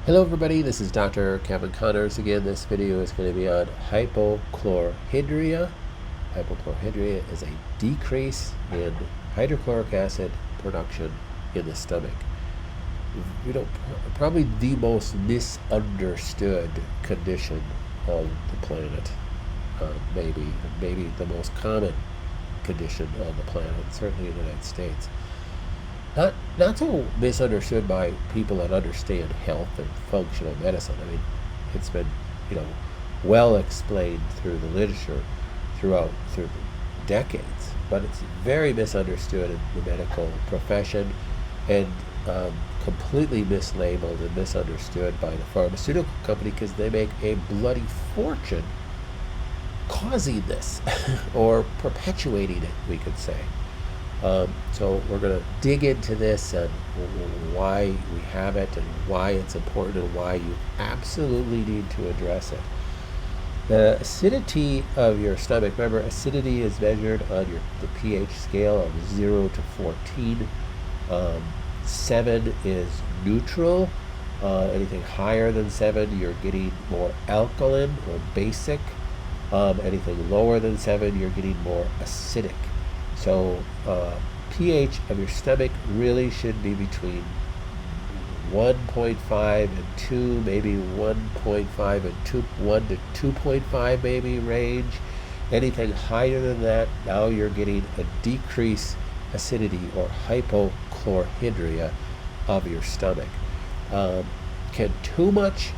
Hello everybody, this is Dr. Kevin Connors again. This video is going to be on hypochlorhydria. Hypochlorhydria is a decrease in hydrochloric acid production in the stomach. Probably the most misunderstood condition on the planet. Maybe the most common condition on the planet, certainly in the United States. Not so misunderstood by people that understand health and functional medicine. I mean, it's been, well explained through the literature through the decades, but it's very misunderstood in the medical profession and completely mislabeled and misunderstood by the pharmaceutical company because they make a bloody fortune causing this or perpetuating it, we could say. So we're going to dig into this and why we have it and why it's important and why you absolutely need to address it. The acidity of your stomach, remember acidity is measured on the pH scale of 0 to 14. 7 is neutral. Anything higher than 7, you're getting more alkaline or basic. Anything lower than 7, you're getting more acidic. So pH of your stomach really should be between 1.5 and 2, maybe 1.5 and 1 to 2.5 maybe range. Anything higher than that, now you're getting a decreased acidity or hypochlorhydria of your stomach. Can too much,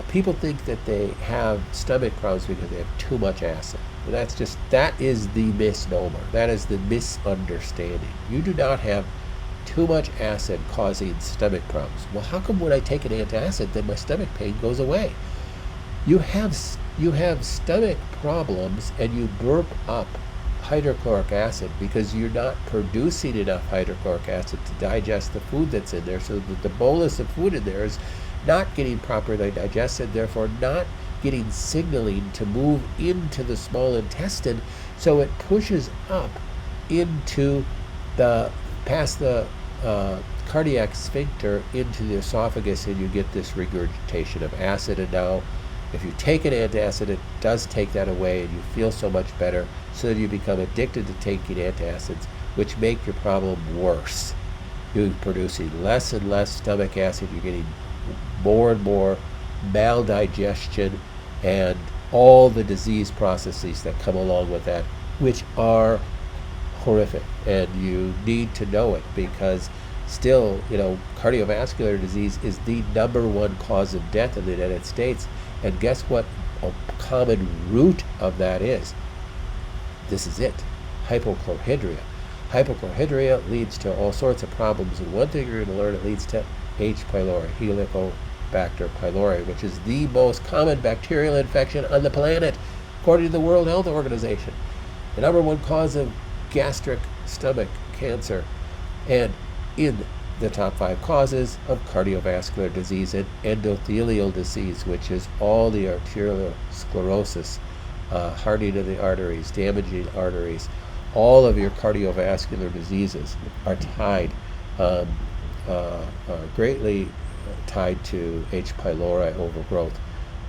people think that they have stomach problems because they have too much acid. That is the misnomer. That is the misunderstanding. You do not have too much acid causing stomach problems. Well, how come when I take an antacid then my stomach pain goes away? You have stomach problems and you burp up hydrochloric acid because you're not producing enough hydrochloric acid to digest the food that's in there, so that the bolus of food in there is not getting properly digested, therefore not getting signaling to move into the small intestine, so it pushes up into past the cardiac sphincter into the esophagus, and you get this regurgitation of acid. And now if you take an antacid, it does take that away and you feel so much better, so that you become addicted to taking antacids, which make your problem worse. You're producing less and less stomach acid, you're getting more and more maldigestion and all the disease processes that come along with that, which are horrific. And you need to know it, because still, cardiovascular disease is the #1 cause of death in the United States. And guess what a common root of that is? This is it: hypochlorhydria. Hypochlorhydria leads to all sorts of problems, and one thing you're going to learn, it leads to H. pylori, Helicobacter pylori, which is the most common bacterial infection on the planet, according to the World Health Organization. The #1 cause of gastric stomach cancer, and in the top 5 causes of cardiovascular disease and endothelial disease, which is all the arterial sclerosis, hardening of the arteries, damaging arteries. All of your cardiovascular diseases are greatly tied to H. pylori overgrowth,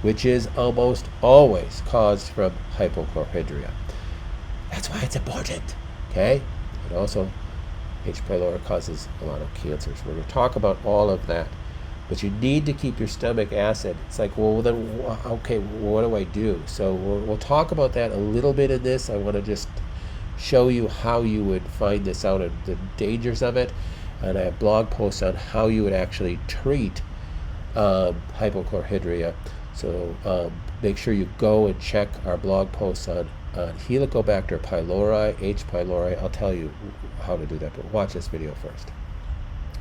which is almost always caused from hypochlorhydria. That's why it's important, okay? And also, H. pylori causes a lot of cancers. We're going to talk about all of that. But you need to keep your stomach acid. It's like, well, then, okay, what do I do? So we'll talk about that a little bit in this. I want to just show you how you would find this out and the dangers of it. And I have blog posts on how you would actually treat hypochlorhydria. So make sure you go and check our blog posts on Helicobacter pylori, H. pylori. I'll tell you how to do that, but watch this video first.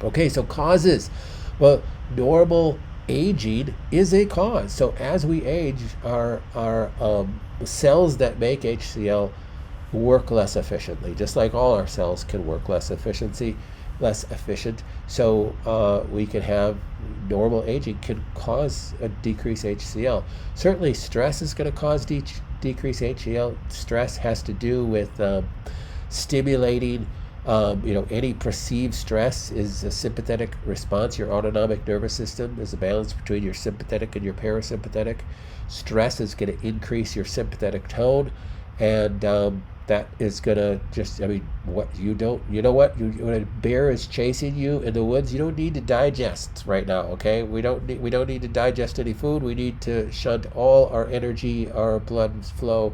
Okay, so causes. Well, normal aging is a cause. So as we age, our cells that make HCL work less efficiently, just like all our cells can work less efficient. So we can have normal aging can cause a decreased HCL. Certainly stress is going to cause decreased HCL. Stress has to do with stimulating Any perceived stress is a sympathetic response. Your autonomic nervous system is a balance between your sympathetic and your parasympathetic. Stress is going to increase your sympathetic tone, and that is going to just, when a bear is chasing you in the woods, you don't need to digest right now, okay? We don't need to digest any food. We need to shunt all our energy, our blood flow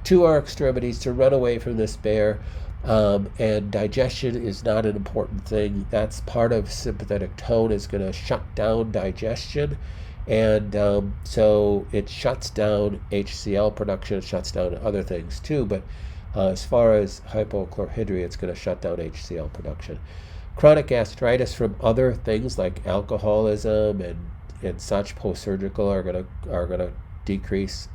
to our extremities to run away from this bear. And digestion is not an important thing. That's part of sympathetic tone, is going to shut down digestion. And so it shuts down HCL production, it shuts down other things too. But as far as hypochlorhydria, it's going to shut down HCL production. Chronic gastritis from other things like alcoholism and such post-surgical are going to decrease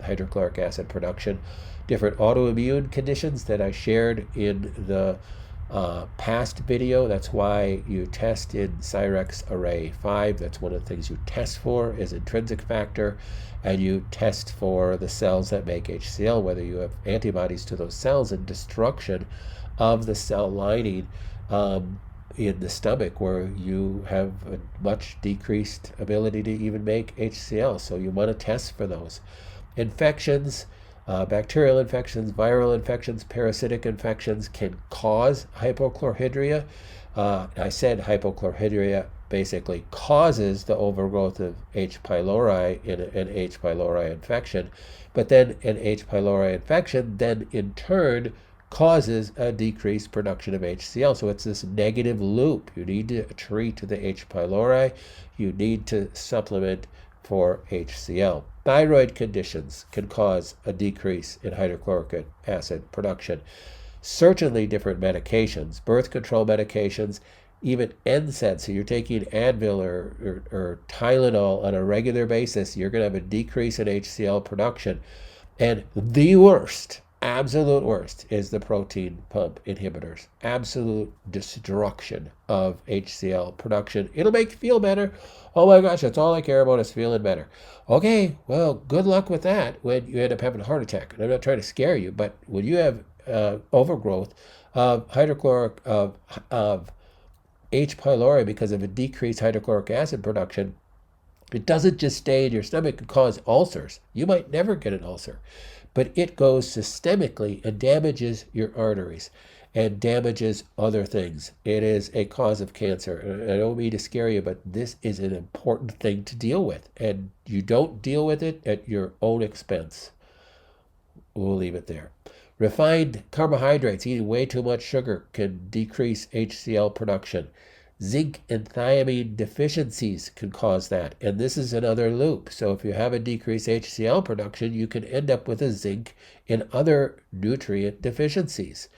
hydrochloric acid production. Different autoimmune conditions that I shared in the past video. That's why you test in Cyrex Array 5. That's one of the things you test for, is intrinsic factor, and you test for the cells that make HCL, whether you have antibodies to those cells, and destruction of the cell lining in the stomach, where you have a much decreased ability to even make HCL. So you want to test for those. Infections, bacterial infections, viral infections, parasitic infections can cause hypochlorhydria. I said hypochlorhydria basically causes the overgrowth of H. pylori in an H. pylori infection, but then an H. pylori infection then in turn causes a decreased production of HCl. So it's this negative loop. You need to treat the H. pylori. You need to supplement for HCl. Thyroid conditions can cause a decrease in hydrochloric acid production. Certainly different medications, birth control medications, even NSAIDs. So you're taking Advil or Tylenol on a regular basis, you're going to have a decrease in HCl production. And the worst, absolute worst, is the protein pump inhibitors. Absolute destruction of HCl production. It'll make you feel better. Oh my gosh, that's all I care about, is feeling better. Okay, well, good luck with that when you end up having a heart attack. And I'm not trying to scare you, but when you have overgrowth of hydrochloric of H. pylori because of a decreased hydrochloric acid production, it doesn't just stay in your stomach and cause ulcers. You might never get an ulcer, but it goes systemically and damages your arteries and damages other things. It is a cause of cancer. I don't mean to scare you, but this is an important thing to deal with, and you don't deal with it at your own expense. We'll leave it there. Refined carbohydrates, eating way too much sugar, can decrease HCl production. Zinc and thiamine deficiencies can cause that, and this is another loop. So if you have a decreased HCl production, you can end up with a zinc and other nutrient deficiencies.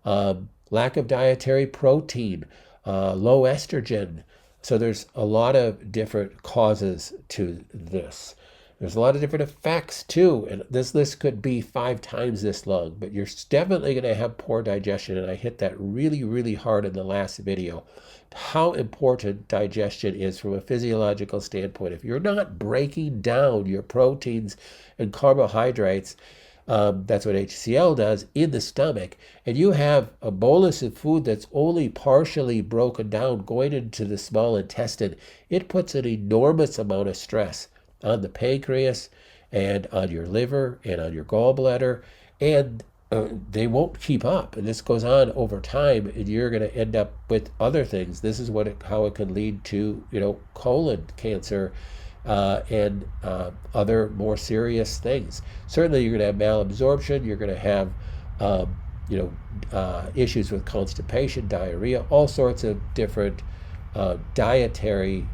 Lack of dietary protein, low estrogen. So there's a lot of different causes to this. There's a lot of different effects too, and this list could be 5 times this long, but you're definitely going to have poor digestion, and I hit that really, really hard in the last video, how important digestion is from a physiological standpoint. If you're not breaking down your proteins and carbohydrates, that's what HCl does in the stomach, and you have a bolus of food that's only partially broken down going into the small intestine, it puts an enormous amount of stress on the pancreas and on your liver and on your gallbladder, and they won't keep up, and this goes on over time, and you're going to end up with other things. This is how it can lead to colon cancer and other more serious things. Certainly you're going to have malabsorption, you're going to have issues with constipation, diarrhea, all sorts of different dietary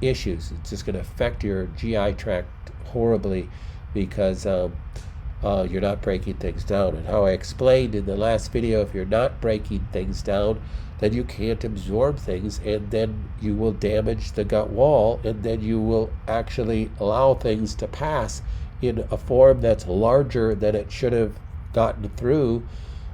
issues. It's just going to affect your GI tract horribly because you're not breaking things down. And how I explained in the last video, if you're not breaking things down, then you can't absorb things, and then you will damage the gut wall, and then you will actually allow things to pass in a form that's larger than it should have gotten through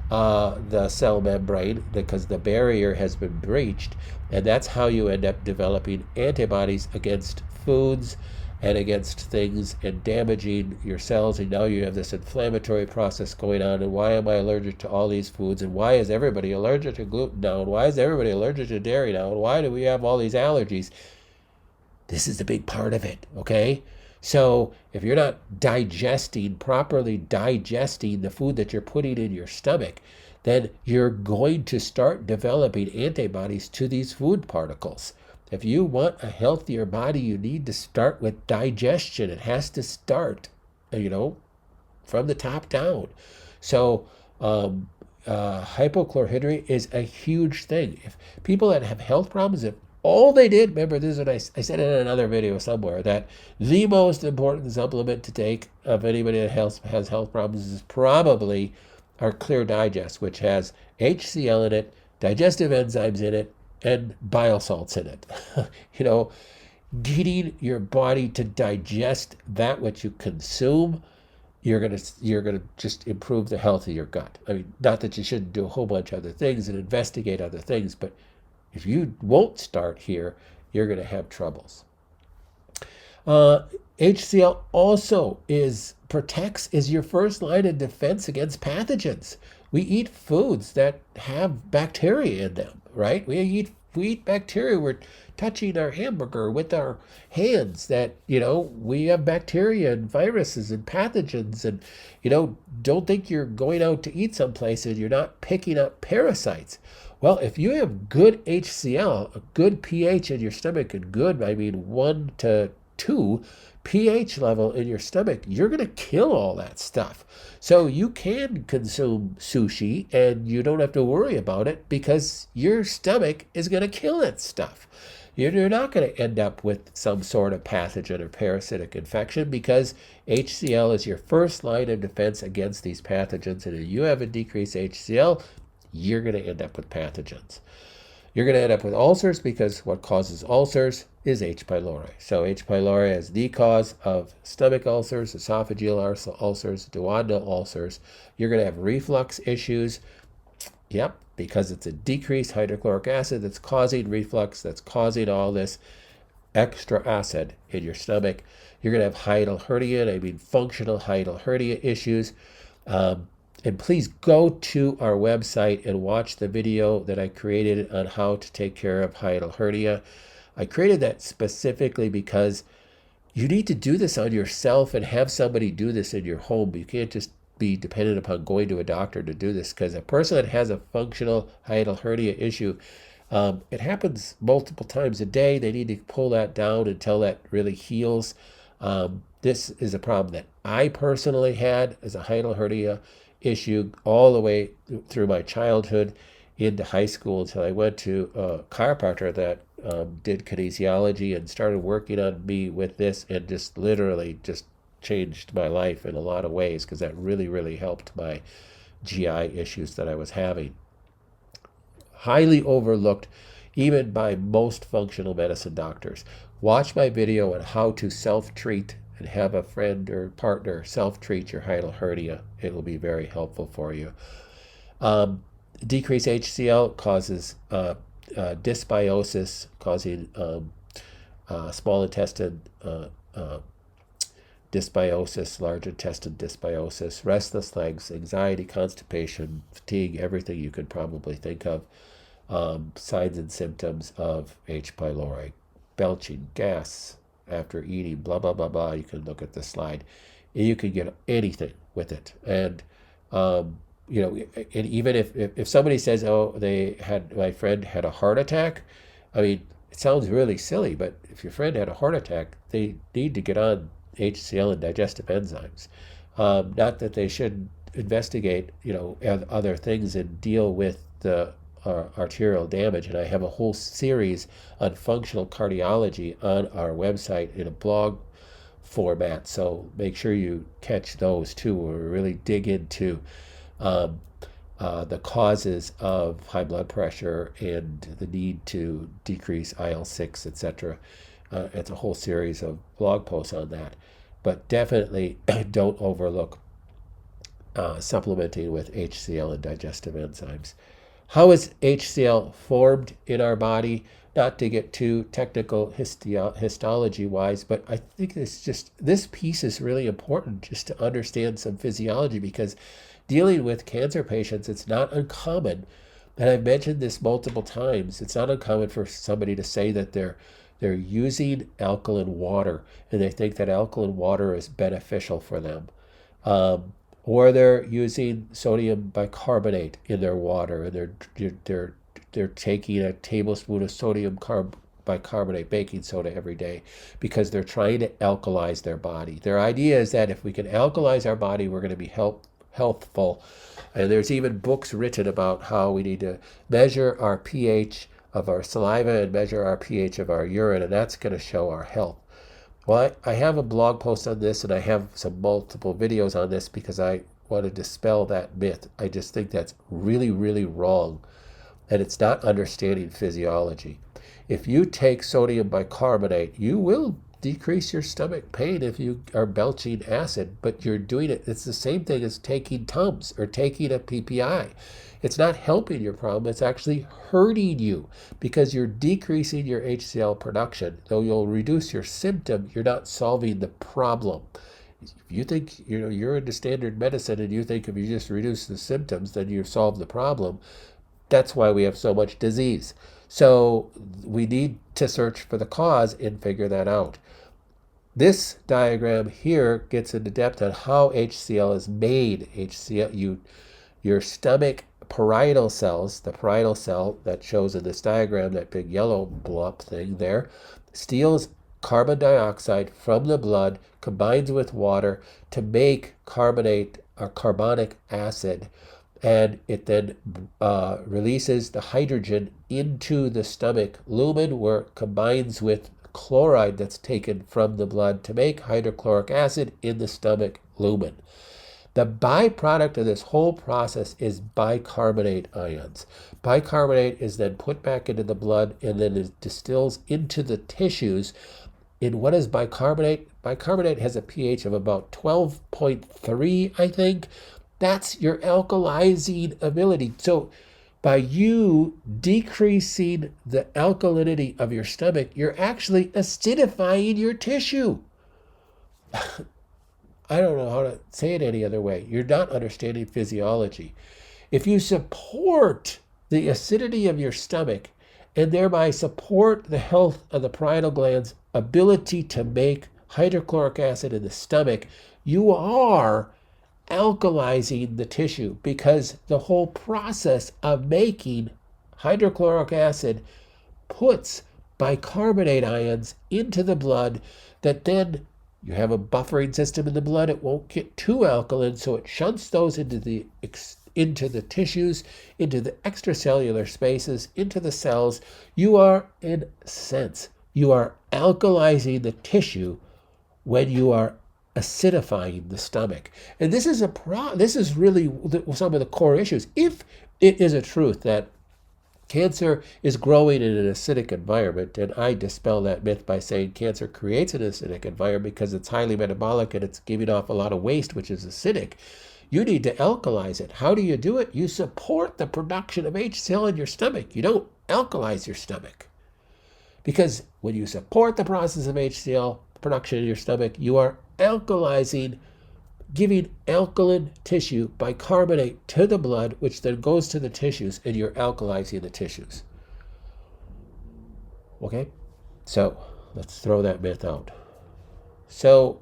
the cell membrane, because the barrier has been breached, and that's how you end up developing antibodies against foods and against things and damaging your cells, and now you have this inflammatory process going on. And why am I allergic to all these foods? And why is everybody allergic to gluten now? And why is everybody allergic to dairy now? And why do we have all these allergies? This is the big part of it, okay? So if you're not properly digesting the food that you're putting in your stomach, then you're going to start developing antibodies to these food particles. If you want a healthier body, you need to start with digestion. It has to start, from the top down. So hypochlorhydria is a huge thing. If people that have health problems, if all they did, remember this is what I said in another video somewhere, that the most important supplement to take of anybody that has health problems is probably our Clear Digest, which has HCL in it, digestive enzymes in it, and bile salts in it. Getting your body to digest that which you consume, you're gonna just improve the health of your gut. I mean, not that you shouldn't do a whole bunch of other things and investigate other things, but if you won't start here, you're going to have troubles. HCL also is your first line of defense against pathogens. We eat foods that have bacteria in them, right? We eat bacteria. We're touching our hamburger with our hands that, we have bacteria and viruses and pathogens, and, don't think you're going out to eat someplace and you're not picking up parasites. Well, if you have good HCL, a good pH in your stomach, and good, 1 to 2 pH level in your stomach, you're going to kill all that stuff. So you can consume sushi and you don't have to worry about it because your stomach is going to kill that stuff. You're not going to end up with some sort of pathogen or parasitic infection because HCL is your first line of defense against these pathogens. And if you have a decreased HCL, you're going to end up with pathogens. You're going to end up with ulcers because what causes ulcers is H. pylori. So H. pylori is the cause of stomach ulcers, esophageal ulcers, duodenal ulcers. You're going to have reflux issues. Yep, because it's a decreased hydrochloric acid that's causing reflux, that's causing all this extra acid in your stomach. You're going to have hiatal hernia, functional hiatal hernia issues. And please go to our website and watch the video that I created on how to take care of hiatal hernia. I created that specifically because you need to do this on yourself and have somebody do this in your home. You can't just be dependent upon going to a doctor to do this, because a person that has a functional hiatal hernia issue, it happens multiple times a day. They need to pull that down until that really heals. This is a problem that I personally had as a hiatal hernia issue all the way through my childhood into high school until I went to a chiropractor that did kinesiology and started working on me with this, and just literally just changed my life in a lot of ways, because that really, really helped my GI issues that I was having. Highly overlooked even by most functional medicine doctors. Watch my video on how to self-treat and have a friend or partner self-treat your hiatal hernia. It will be very helpful for you. Decreased HCL causes dysbiosis, causing small intestine dysbiosis, large intestine dysbiosis, restless legs, anxiety, constipation, fatigue, everything you could probably think of. Signs and symptoms of H. pylori: belching, gas after eating, blah, blah, blah, blah. You can look at the slide. You can get anything with it. And, and even if somebody says, oh, my friend had a heart attack, it sounds really silly, but if your friend had a heart attack, they need to get on HCL and digestive enzymes. Not that they shouldn't investigate, other things and deal with the arterial damage. And I have a whole series on functional cardiology on our website in a blog format. So make sure you catch those too, where we really dig into the causes of high blood pressure and the need to decrease IL-6, etc. It's a whole series of blog posts on that. But definitely don't overlook supplementing with HCL and digestive enzymes. How is HCl formed in our body? Not to get too technical histology wise, but I think this piece is really important just to understand some physiology, because dealing with cancer patients, it's not uncommon, and I've mentioned this multiple times, it's not uncommon for somebody to say that they're using alkaline water and they think that alkaline water is beneficial for them. Or they're using sodium bicarbonate in their water, and they're taking a tablespoon of sodium bicarbonate baking soda every day because they're trying to alkalize their body. Their idea is that if we can alkalize our body, we're going to be healthful. And there's even books written about how we need to measure our pH of our saliva and measure our pH of our urine, and that's going to show our health. Well, I have a blog post on this, and I have some multiple videos on this because I want to dispel that myth. I just think that's really, really wrong, and it's not understanding physiology. If you take sodium bicarbonate, you will decrease your stomach pain if you are belching acid, but you're doing it. It's the same thing as taking Tums or taking a PPI. It's not helping your problem, it's actually hurting you because you're decreasing your HCl production. Though you'll reduce your symptom, you're not solving the problem. If you think you're into standard medicine and you think if you just reduce the symptoms, then you've solved the problem, that's why we have so much disease. So we need to search for the cause and figure that out. This diagram here gets into depth on how HCl is made. Your stomach parietal cells, the parietal cell that shows in this diagram, that big yellow blob thing there, steals carbon dioxide from the blood, combines with water to make carbonate or carbonic acid, and it then releases the hydrogen into the stomach lumen, where it combines with chloride that's taken from the blood to make hydrochloric acid in the stomach lumen. The byproduct of this whole process is bicarbonate ions. Bicarbonate is then put back into the blood and then it distills into the tissues. And what is bicarbonate? Bicarbonate has a pH of about 12.3, I think. That's your alkalizing ability. So by you decreasing the alkalinity of your stomach, you're actually acidifying your tissue. I don't know how to say it any other way. You're not understanding physiology. If you support the acidity of your stomach and thereby support the health of the parietal gland's ability to make hydrochloric acid in the stomach, you are alkalizing the tissue, because the whole process of making hydrochloric acid puts bicarbonate ions into the blood that then you have a buffering system in the blood. It won't get too alkaline, so it shunts those into the tissues, into the extracellular spaces, into the cells. You are, in a sense, you are alkalizing the tissue when you are acidifying the stomach. And this is really some of the core issues. If it is a truth that cancer is growing in an acidic environment, and I dispel that myth by saying cancer creates an acidic environment because it's highly metabolic and it's giving off a lot of waste, which is acidic, you need to alkalize it. How do you do it? You support the production of HCl in your stomach. You don't alkalize your stomach. Because when you support the process of HCl production in your stomach, you are alkalizing, giving alkaline tissue bicarbonate to the blood, which then goes to the tissues, and you're alkalizing the tissues. Okay? So let's throw that myth out. So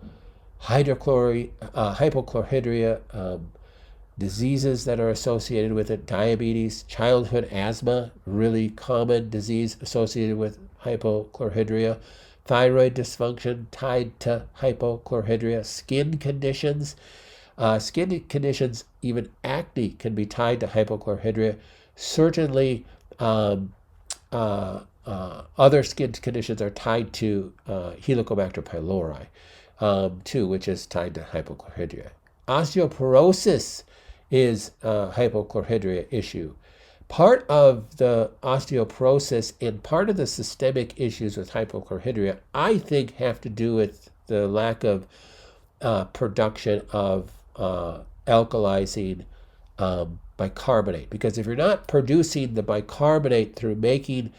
hypochlorhydria, diseases that are associated with it, diabetes, childhood asthma, really common disease associated with hypochlorhydria, thyroid dysfunction tied to hypochlorhydria, skin conditions, even acne can be tied to hypochlorhydria. Certainly, other skin conditions are tied to Helicobacter pylori, too, which is tied to hypochlorhydria. Osteoporosis is a hypochlorhydria issue. Part of the osteoporosis and part of the systemic issues with hypochlorhydria, I think, have to do with the lack of production of alkalizing bicarbonate. Because if you're not producing the bicarbonate through making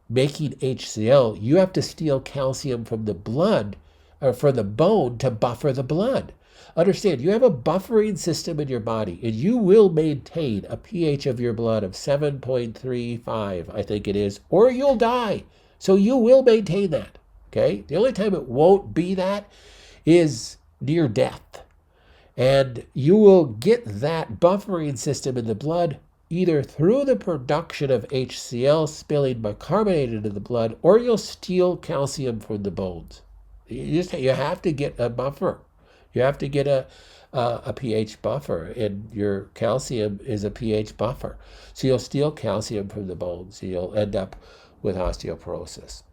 HCl, you have to steal calcium from the blood or from the bone to buffer the blood. Understand, you have a buffering system in your body, and you will maintain a pH of your blood of 7.35, I think it is, or you'll die. So you will maintain that, okay? The only time it won't be that is near death. And you will get that buffering system in the blood either through the production of HCl spilling bicarbonate into the blood, or you'll steal calcium from the bones. You have to get a buffer. You have to get a pH buffer, and your calcium is a pH buffer. So you'll steal calcium from the bones. So you'll end up with osteoporosis.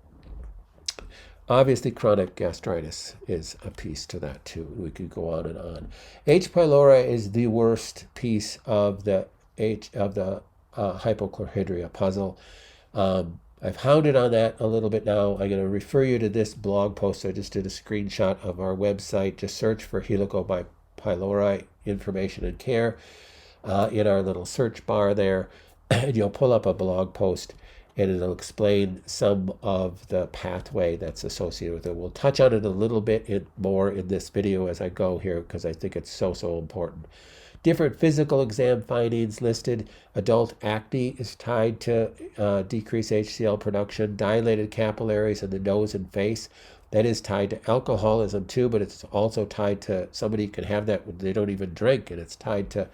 Obviously, chronic gastritis is a piece to that too. We could go on and on. H. pylori is the worst piece of the hypochlorhydria puzzle. I've hounded on that a little bit now. I'm going to refer you to this blog post. I just did a screenshot of our website. Just search for Helicobacter pylori information and care in our little search bar there, and you'll pull up a blog post, and it'll explain some of the pathway that's associated with it. We'll touch on it a little bit more in this video as I go here, because I think it's so important. Different physical exam findings listed. Adult acne is tied to decreased HCl production. Dilated capillaries in the nose and face, that is tied to alcoholism too, but it's also tied to, somebody can have that when they don't even drink, and it's tied to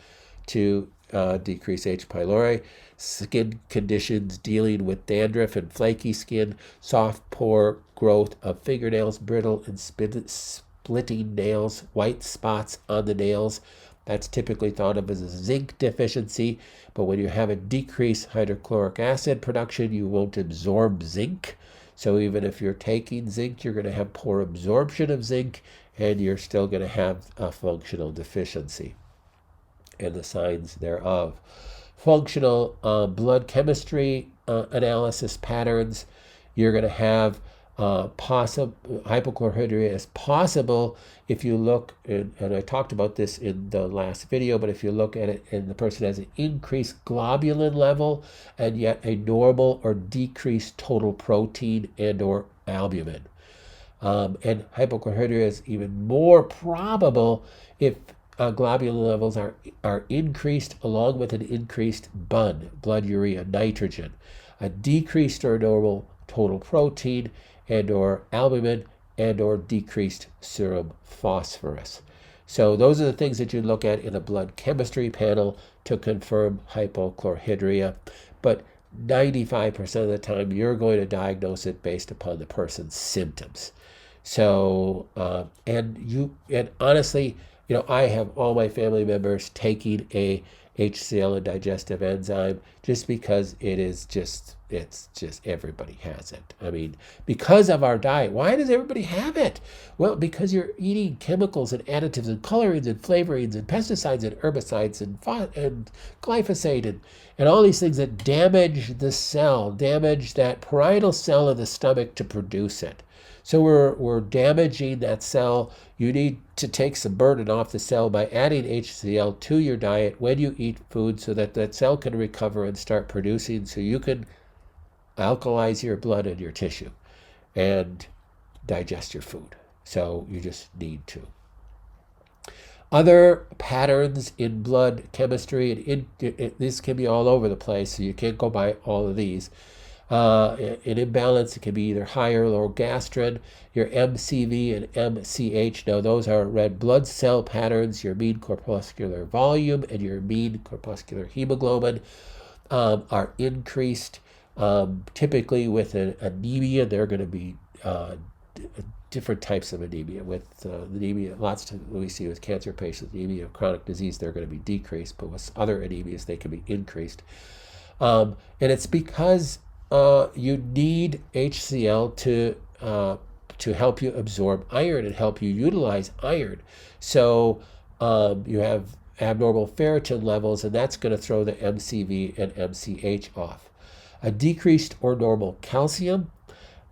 decreased H. pylori. Skin conditions dealing with dandruff and flaky skin, soft pore growth of fingernails, brittle and splitting nails, white spots on the nails. That's typically thought of as a zinc deficiency, but when you have a decreased hydrochloric acid production, you won't absorb zinc. So even if you're taking zinc, you're going to have poor absorption of zinc, and you're still going to have a functional deficiency and the signs thereof. Functional blood chemistry analysis patterns, you're going to have hypochlorhydria is possible if you look, and I talked about this in the last video, but if you look at it and the person has an increased globulin level and yet a normal or decreased total protein and or albumin. And hypochlorhydria is even more probable if globulin levels are increased along with an increased BUN, blood urea nitrogen, a decreased or normal total protein and or albumin and or decreased serum phosphorus. So those are the things that you look at in a blood chemistry panel to confirm hypochlorhydria. But 95% of the time, you're going to diagnose it based upon the person's symptoms. So, and honestly, I have all my family members taking a HCl, a digestive enzyme, just because it's just everybody has it. I mean, because of our diet. Why does everybody have it? Well, because you're eating chemicals and additives and colorings and flavorings and pesticides and herbicides and glyphosate and all these things that damage the cell, damage that parietal cell of the stomach to produce it. So we're damaging that cell. You need to take some burden off the cell by adding HCl to your diet when you eat food so that that cell can recover and start producing, so you can alkalize your blood and your tissue and digest your food. So you just need to. Other patterns in blood chemistry, and this can be all over the place, so you can't go by all of these. An imbalance, it can be either high or low gastrin, your MCV and MCH. Now those are red blood cell patterns, your mean corpuscular volume and your mean corpuscular hemoglobin are increased. Typically with an anemia, they're going to be different types of anemia. With anemia, lots of we see with cancer patients, anemia of chronic disease, they're going to be decreased, but with other anemias, they can be increased. And it's because you need HCl to help you absorb iron and help you utilize iron. So you have abnormal ferritin levels, and that's going to throw the MCV and MCH off. A decreased or normal calcium,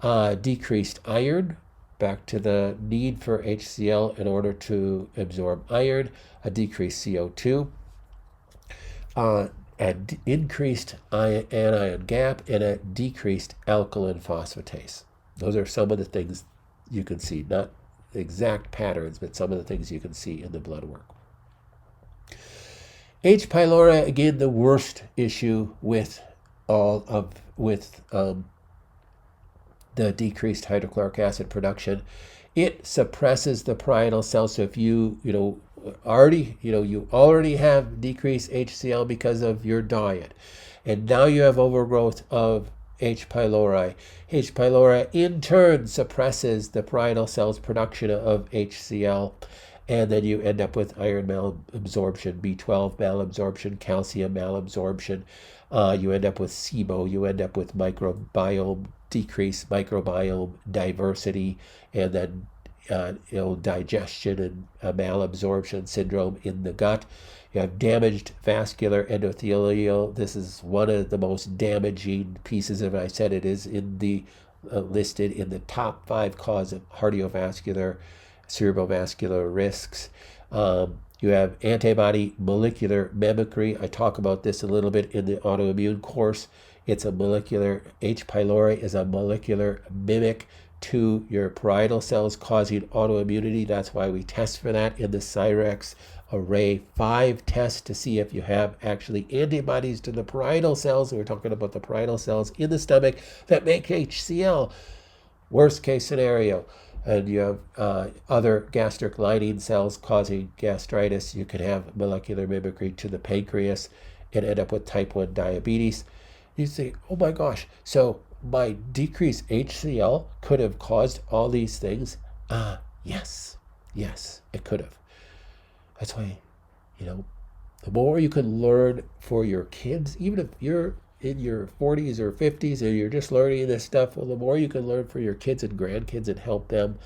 decreased iron, back to the need for HCl in order to absorb iron, a decreased CO2, increased anion gap and a decreased alkaline phosphatase. Those are some of the things you can see, not exact patterns, but some of the things you can see in the blood work. H. pylori, again, the worst issue with the decreased hydrochloric acid production. It suppresses the parietal cell. So if you already have decreased HCL because of your diet, and now you have overgrowth of H. pylori. H. pylori in turn suppresses the parietal cell's production of HCl, and then you end up with iron malabsorption, B12 malabsorption, calcium malabsorption. You end up with SIBO. You end up with decreased microbiome diversity, and then digestion and malabsorption syndrome in the gut. You have damaged vascular endothelial. This is one of the most damaging pieces, and I said it is in the listed in the top 5 cause of cardiovascular, cerebrovascular risks. You have antibody molecular mimicry. I talk about this a little bit in the autoimmune course. It's a molecular, H. pylori is a molecular mimic to your parietal cells causing autoimmunity. That's why we test for that in the Cyrex Array 5 test to see if you have actually antibodies to the parietal cells. We're talking about the parietal cells in the stomach that make HCl. Worst case scenario. And you have other gastric lining cells causing gastritis. You can have molecular mimicry to the pancreas and end up with type 1 diabetes. You say, oh my gosh, so my decreased HCl could have caused all these things? Yes, it could have. That's why, the more you can learn for your kids, even if you're in your 40s or 50s and you're just learning this stuff, well, the more you can learn for your kids and grandkids and help them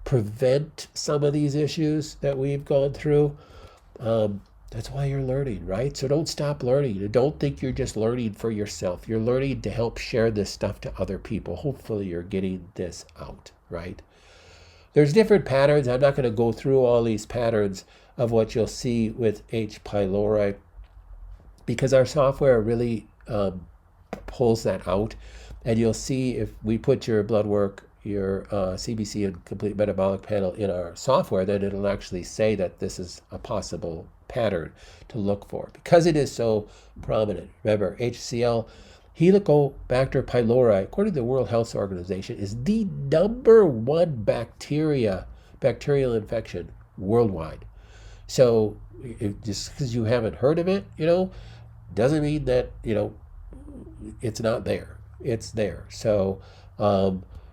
prevent some of these issues that we've gone through, that's why you're learning, right? So don't stop learning. And don't think you're just learning for yourself. You're learning to help share this stuff to other people. Hopefully you're getting this out, right? There's different patterns. I'm not going to go through all these patterns of what you'll see with H. pylori because our software really pulls that out. And you'll see if we put your blood work, your CBC and complete metabolic panel in our software, then it'll actually say that this is a possible pattern to look for because it is so prominent. Remember, HCl, Helicobacter pylori, according to the World Health Organization, is the #1 bacterial infection worldwide. So just because you haven't heard of it, doesn't mean that, it's not there. It's there. So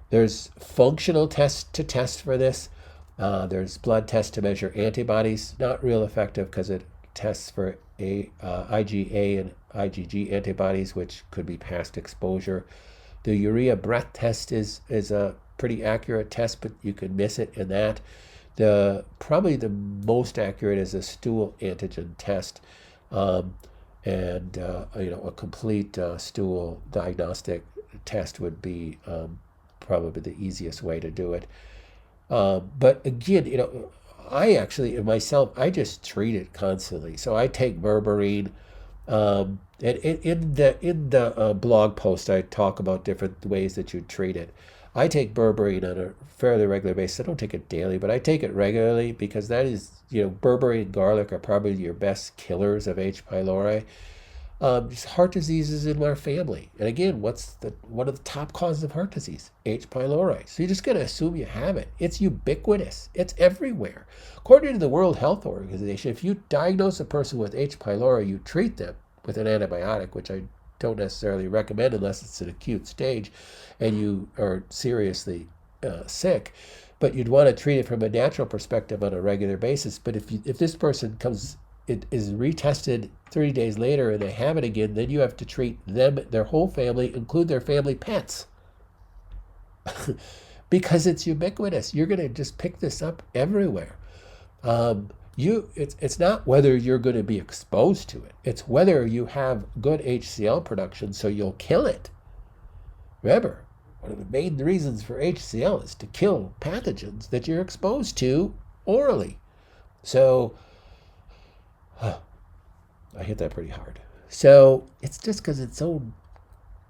there's functional tests to test for this. There's blood tests to measure antibodies. Not real effective because it tests for IgA and IgG antibodies, which could be past exposure. The urea breath test is a pretty accurate test, but you could miss it in that. Probably the most accurate is a stool antigen test, and a complete stool diagnostic test would be probably the easiest way to do it. But again, I actually myself, I just treat it constantly. So I take berberine. And in the blog post, I talk about different ways that you treat it. I take berberine on a fairly regular basis. I don't take it daily, but I take it regularly because that is, berberine and garlic are probably your best killers of H. pylori. Just heart disease is in our family. And again, what's one of the top causes of heart disease? H. pylori. So you're just going to assume you have it. It's ubiquitous. It's everywhere. According to the World Health Organization, if you diagnose a person with H. pylori, you treat them with an antibiotic, which I don't necessarily recommend unless it's an acute stage and you are seriously sick. But you'd want to treat it from a natural perspective on a regular basis. But if this person it is retested 30 days later and they have it again, then you have to treat them, their whole family, include their family pets. Because it's ubiquitous. You're going to just pick this up everywhere. It's not whether you're going to be exposed to it. It's whether you have good HCl production so you'll kill it. Remember, one of the main reasons for HCl is to kill pathogens that you're exposed to orally. So I hit that pretty hard. So it's just because it's so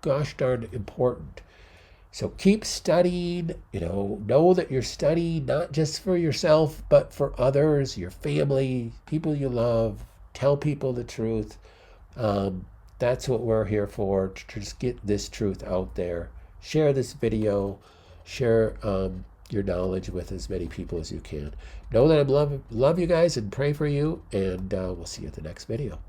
gosh darn important. So keep studying, know that you're studying not just for yourself, but for others, your family, people you love. Tell people the truth. That's what we're here for, to just get this truth out there. Share this video, share your knowledge with as many people as you can. Know that I love you guys and pray for you, and we'll see you at the next video.